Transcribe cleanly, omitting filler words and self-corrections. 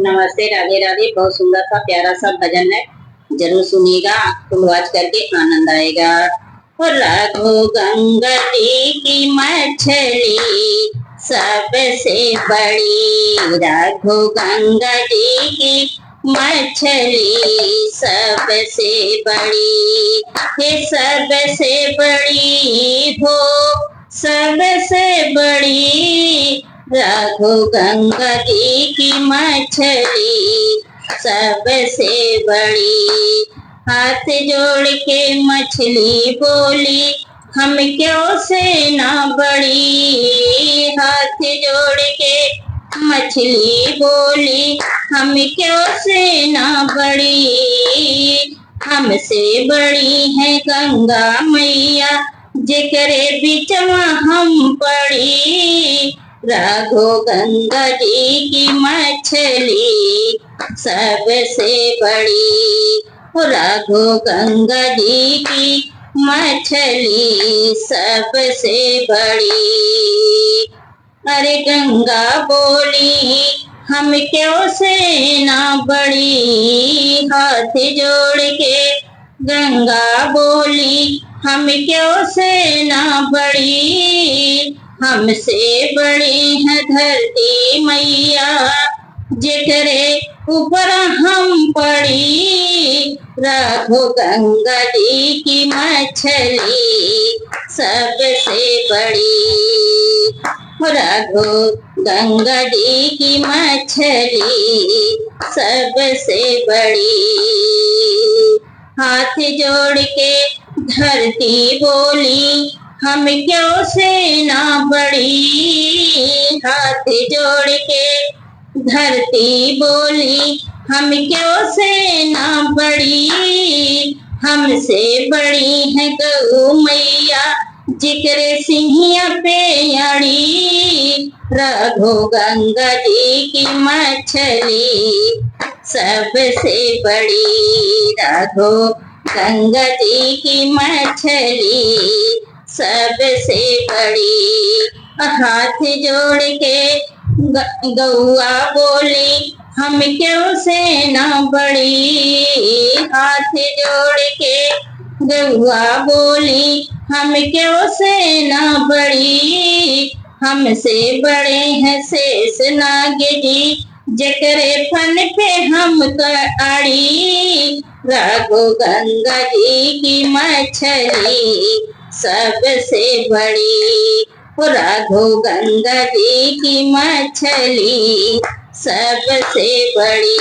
नमस्ते, राधे राधे। बहुत सुंदर सा प्यारा सा भजन है, जरूर सुनिएगा, आपको आवाज करके आनंद आएगा। रघु गंगती की मछली सबसे बड़ी, रघु गंगती की मछली सबसे बड़ी, हे सबसे बड़ी हो, सबसे बड़ी रघु गंगा जी की मछली सबसे बड़ी। हाथ जोड़ के मछली बोली, हम क्यों से ना बड़ी, हाथ जोड़ के मछली बोली, हम क्यों से ना बड़ी, हमसे बड़ी है गंगा मैया, जेकरे बिचवा हम पड़ी, रघु गंगा जी की मछली सबसे बड़ी, रघु गंगा जी की मछली सबसे बड़ी। अरे गंगा बोली, हम क्यों से ना बड़ी, हाथ जोड़ के गंगा बोली, हम क्यों से ना बड़ी, हमसे बड़ी है धरती मैया, जेकरे ऊपर हम पड़ी, रघु गंगा जी की मछली सबसे बड़ी, रघु गंगा जी की मछली सबसे बड़ी। हाथ जोड़ के धरती बोली, हम क्यों से ना बड़ी, हाथ जोड़ के धरती बोली, हम क्यों से ना बड़ी, हमसे बड़ी है गौ मैया, जिक्र सिंहिया पे अड़ी, रघु गंगा जी की मछली सबसे बड़ी, रघु गंगा जी की मछली सबसे बड़ी। हाथ जोड़ के गौआ बोली, हम क्यों से ना बड़ी, हाथ जोड़ के गौआ बोली, हम क्यों से ना बड़ी, हमसे बड़े हैं शेष नाग जी, जकरे फन पे हम आड़ी, रघु गंगा जी की मछली सबसे बड़ी, रघु गंगा जी की मछली सबसे बड़ी।